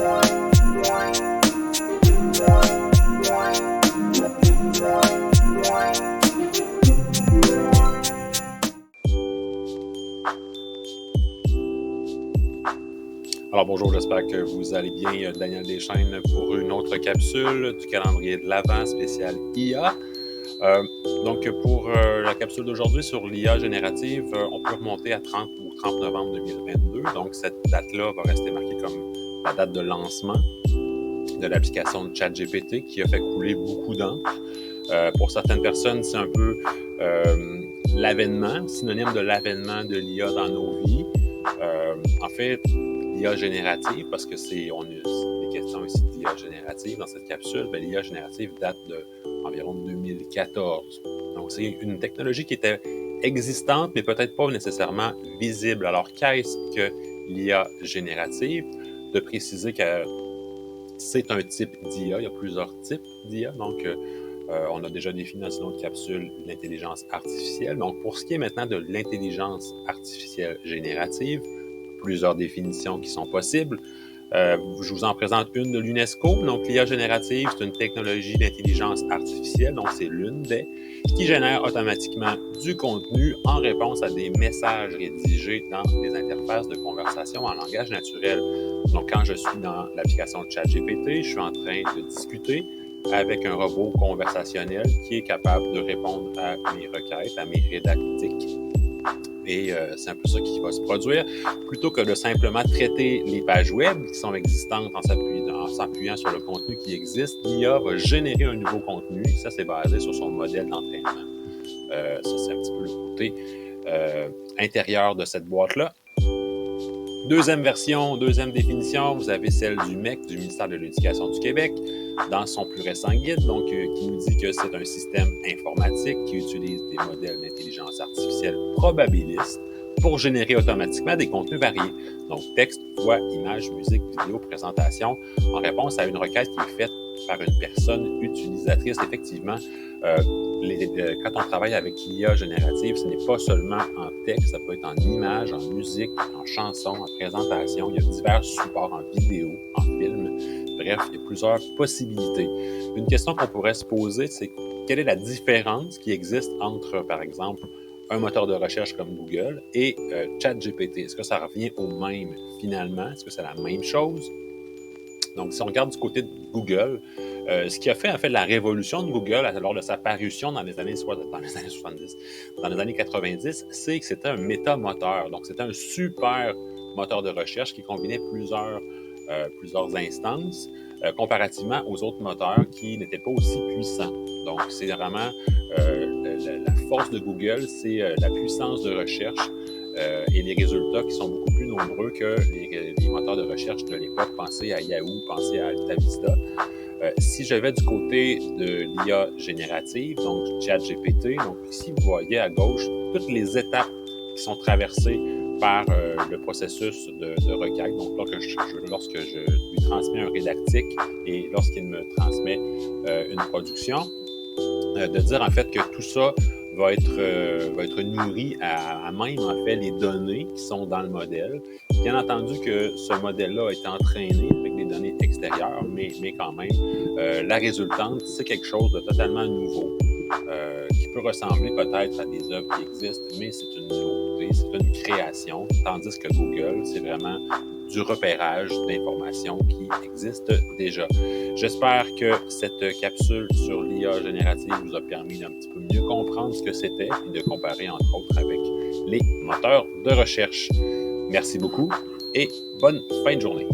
Alors bonjour, j'espère que vous allez bien. Daniel Deschaines pour une autre capsule du calendrier de l'Avent spécial IA. Donc pour la capsule d'aujourd'hui sur l'IA générative, on peut remonter à 30 ou 30 novembre 2022. Donc cette date-là va rester marquée comme la date de lancement de l'application de ChatGPT qui a fait couler beaucoup d'encre. Pour certaines personnes, c'est un peu l'avènement, synonyme de l'avènement de l'IA dans nos vies. En fait, l'IA générative, parce que on a des questions ici d'IA générative dans cette capsule, l'IA générative date d'environ 2014. Donc, c'est une technologie qui était existante, mais peut-être pas nécessairement visible. Alors, qu'est-ce que l'IA générative? De préciser que c'est un type d'IA, il y a plusieurs types d'IA, donc on a déjà défini dans une autre capsule l'intelligence artificielle. Donc, pour ce qui est maintenant de l'intelligence artificielle générative, plusieurs définitions qui sont possibles. Je vous en présente une de l'UNESCO. Donc, l'IA générative, c'est une technologie d'intelligence artificielle, donc c'est l'une des, qui génère automatiquement du contenu en réponse à des messages rédigés dans des interfaces de conversation en langage naturel. Donc, quand je suis dans l'application de ChatGPT, je suis en train de discuter avec un robot conversationnel qui est capable de répondre à mes requêtes, à mes rédactiques. Et c'est un peu ça qui va se produire. Plutôt que de simplement traiter les pages web qui sont existantes en s'appuyant sur le contenu qui existe, l'IA va générer un nouveau contenu. Ça, c'est basé sur son modèle d'entraînement. Ça, c'est un petit peu le côté intérieur de cette boîte-là. Deuxième version, deuxième définition, vous avez celle du MEC, du ministère de l'Éducation du Québec, dans son plus récent guide, donc qui nous dit que c'est un système informatique qui utilise des modèles d'intelligence artificielle probabilistes pour générer automatiquement des contenus variés, donc texte, voix, images, musique, vidéo, présentation, en réponse à une requête qui est faite par une personne utilisatrice. Effectivement, quand on travaille avec l'IA générative, ce n'est pas seulement en texte, ça peut être en images, en musique, en chansons, en présentation. Il y a divers supports en vidéo, en film. Bref, il y a plusieurs possibilités. Une question qu'on pourrait se poser, c'est quelle est la différence qui existe entre, par exemple, un moteur de recherche comme Google et ChatGPT? Est-ce que ça revient au même finalement? Est-ce que c'est la même chose? Donc, si on regarde du côté de Google, ce qui a fait en fait la révolution de Google lors de sa parution dans les années 70, dans les années 90, c'est que c'était un métamoteur. Donc, c'était un super moteur de recherche qui combinait plusieurs instances comparativement aux autres moteurs qui n'étaient pas aussi puissants. Donc, c'est vraiment la force de Google, c'est la puissance de recherche et les résultats qui sont beaucoup plus nombreux que les moteurs de recherche de l'époque. Pensez à Yahoo, pensez à AltaVista. Si je vais du côté de l'IA générative, donc ChatGPT, donc ici vous voyez à gauche toutes les étapes qui sont traversées par le processus de requête. Donc lorsque je lui transmets un rédactique et lorsqu'il me transmet une production, de dire en fait que tout ça va être nourri à même en fait les données qui sont dans le modèle. Bien entendu que ce modèle-là a été entraîné avec des données extérieures, mais quand même, la résultante, c'est quelque chose de totalement nouveau, qui peut ressembler peut-être à des œuvres qui existent, mais c'est une nouveauté, c'est une création, tandis que Google, c'est vraiment du repérage d'informations qui existent déjà. J'espère que cette capsule sur l'IA générative vous a permis d'un petit peu mieux comprendre ce que c'était et de comparer entre autres avec les moteurs de recherche. Merci beaucoup et bonne fin de journée.